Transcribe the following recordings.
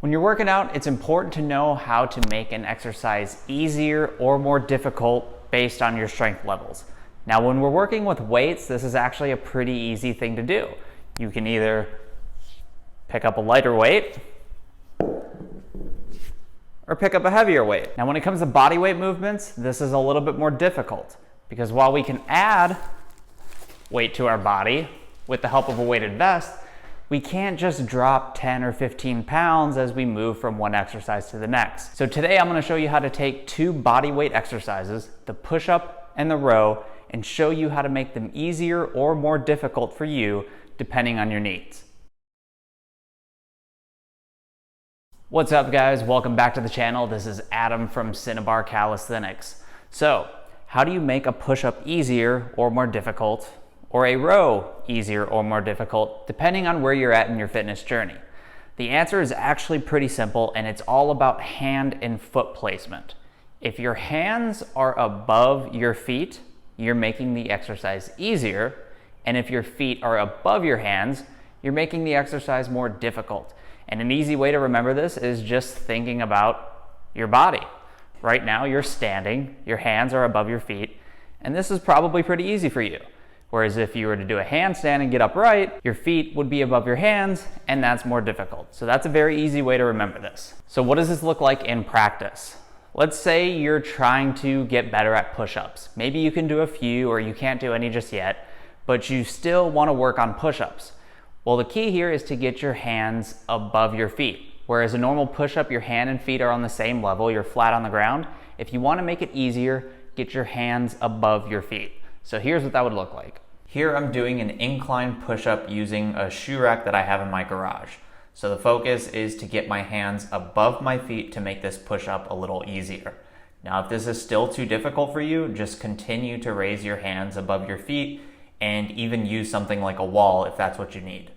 When you're working out, it's important to know how to make an exercise easier or more difficult based on your strength levels. Now, when we're working with weights, this is actually a pretty easy thing to do. You can either pick up a lighter weight or pick up a heavier weight. Now, when it comes to body weight movements, this is a little bit more difficult because while we can add weight to our body with the help of a weighted vest, we can't just drop 10 or 15 pounds as we move from one exercise to the next. So today I'm gonna show you how to take two body weight exercises, the push-up and the row, and show you how to make them easier or more difficult for you depending on your needs. What's up guys, welcome back to the channel. This is Adam from Cinnabar Calisthenics. So, how do you make a push-up easier or more difficult, or a row easier or more difficult, depending on where you're at in your fitness journey? The answer is actually pretty simple, and it's all about hand and foot placement. If your hands are above your feet, you're making the exercise easier, and if your feet are above your hands, you're making the exercise more difficult. And an easy way to remember this is just thinking about your body. Right now, you're standing, your hands are above your feet, and this is probably pretty easy for you. Whereas if you were to do a handstand and get upright, your feet would be above your hands, and that's more difficult. So that's a very easy way to remember this. So what does this look like in practice? Let's say you're trying to get better at push-ups. Maybe you can do a few or you can't do any just yet, but you still want to work on push-ups. Well, the key here is to get your hands above your feet. Whereas a normal push-up, your hand and feet are on the same level, you're flat on the ground. If you want to make it easier, get your hands above your feet. So here's what that would look like. Here I'm doing an incline push-up using a shoe rack that I have in my garage. So the focus is to get my hands above my feet to make this push-up a little easier. Now, if this is still too difficult for you, just continue to raise your hands above your feet and even use something like a wall if that's what you need.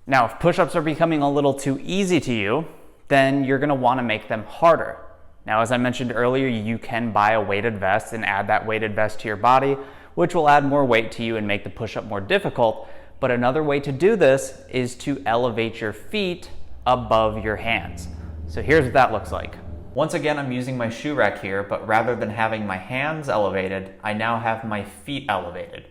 Now, if push-ups are becoming a little too easy to you, then you're gonna wanna make them harder. Now, as I mentioned earlier, you can buy a weighted vest and add that weighted vest to your body, which will add more weight to you and make the push-up more difficult. But another way to do this is to elevate your feet above your hands. So here's what that looks like. Once again, I'm using my shoe rack here, but rather than having my hands elevated, I now have my feet elevated.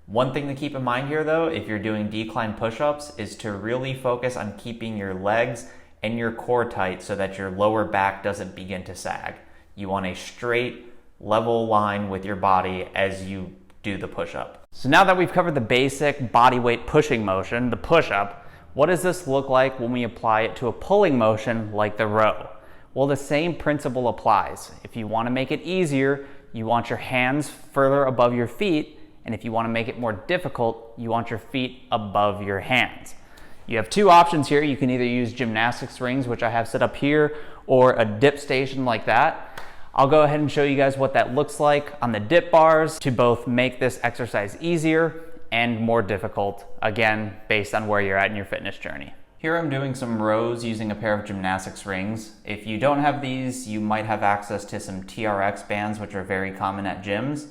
One thing to keep in mind here though, if you're doing decline push-ups, is to really focus on keeping your legs and your core tight so that your lower back doesn't begin to sag. You want a straight, level line with your body as you do the push-up. So now that we've covered the basic body weight pushing motion, the push-up, what does this look like when we apply it to a pulling motion like the row? Well, the same principle applies. If you want to make it easier, you want your hands further above your feet, and if you want to make it more difficult, you want your feet above your hands. You have two options here. You can either use gymnastics rings, which I have set up here, or a dip station like that. I'll go ahead and show you guys what that looks like on the dip bars to both make this exercise easier and more difficult, again, based on where you're at in your fitness journey. Here I'm doing some rows using a pair of gymnastics rings. If you don't have these, you might have access to some TRX bands, which are very common at gyms.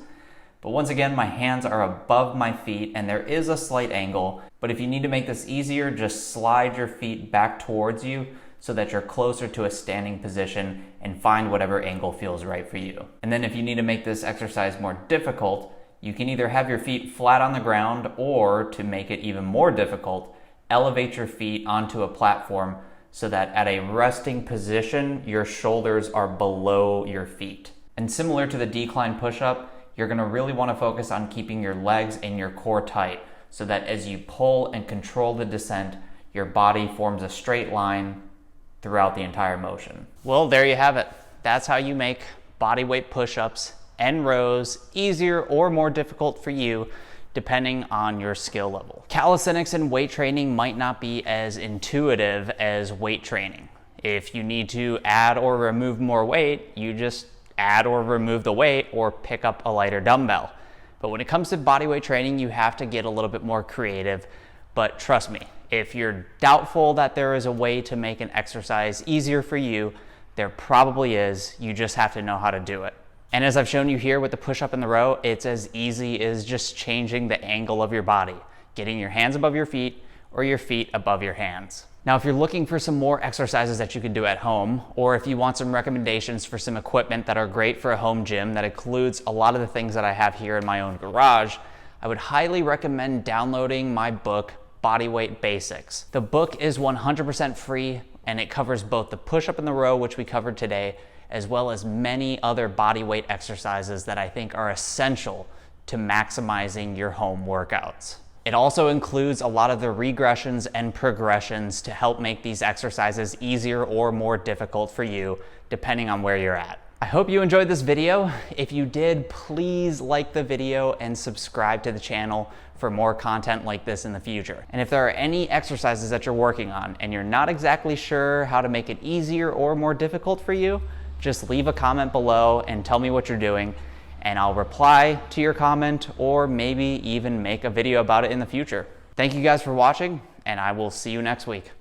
But once again, my hands are above my feet and there is a slight angle, but if you need to make this easier, just slide your feet back towards you so that you're closer to a standing position and find whatever angle feels right for you. And then if you need to make this exercise more difficult, you can either have your feet flat on the ground, or to make it even more difficult, elevate your feet onto a platform so that at a resting position, your shoulders are below your feet. And similar to the decline push-up, you're gonna really wanna focus on keeping your legs and your core tight so that as you pull and control the descent, your body forms a straight line throughout the entire motion. Well, there you have it. That's how you make body weight push-ups and rows easier or more difficult for you depending on your skill level. Calisthenics and weight training might not be as intuitive as weight training. If you need to add or remove more weight, you just add or remove the weight or pick up a lighter dumbbell. But when it comes to body weight training, you have to get a little bit more creative. But trust me, if you're doubtful that there is a way to make an exercise easier for you, there probably is. You just have to know how to do it. And as I've shown you here with the push-up and the row, it's as easy as just changing the angle of your body, getting your hands above your feet or your feet above your hands. Now, if you're looking for some more exercises that you can do at home, or if you want some recommendations for some equipment that are great for a home gym that includes a lot of the things that I have here in my own garage, I would highly recommend downloading my book, Bodyweight Basics. The book is 100% free, and it covers both the push-up and the row, which we covered today, as well as many other bodyweight exercises that I think are essential to maximizing your home workouts. It also includes a lot of the regressions and progressions to help make these exercises easier or more difficult for you, depending on where you're at. I hope you enjoyed this video. If you did, please like the video and subscribe to the channel for more content like this in the future. And if there are any exercises that you're working on and you're not exactly sure how to make it easier or more difficult for you, just leave a comment below and tell me what you're doing, and I'll reply to your comment or maybe even make a video about it in the future. Thank you guys for watching, and I will see you next week.